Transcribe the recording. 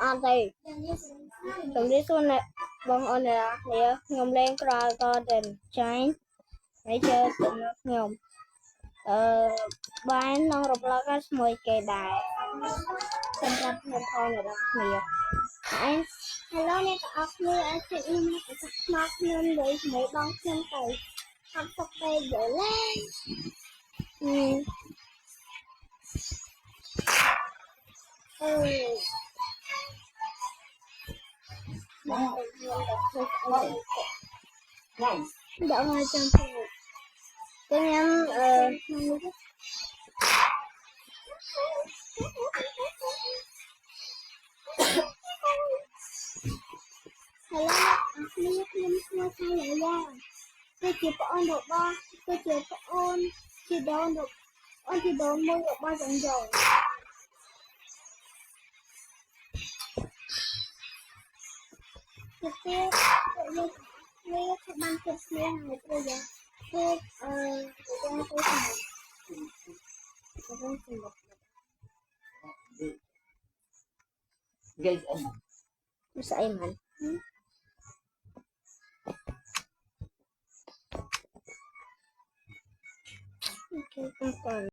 អត់ទេជំរាបសួរអ្នកបងប្អូនអ្នកនាងខ្ញុំលេងក្រៅក៏Den Chain ហើយជើទំនាក់ខ្ញុំបានក្នុងរប្លកស្មួយគេដែរសម្រាប់ខ្ញុំផងអ្នកនរគ្នាហើយ Hello អ្នកទាំងអស់គ្នាអរគុណខ្ញុំខ្ញុំនិយាយជាមួយបងខ្ញុំទៅអត់សុខទេយល់ទេដាក់មកចាំទៅខ្ញុំHello អ្នកខ្ញុំឈ្មោះថាយ៉ាយ៉ាគឺជាប្អូនរបស់គឺជាប្អូនជីដូនរបស់ជីដូនមួយរបស់ចង្យល់ទៅទៀតយើងនេះគឺបានគិតស្មានហើយព្រោះយ៉ាងគឺយ៉ាងទៅស្មានទៅស្មាន Guys, Masa Aiman Okay,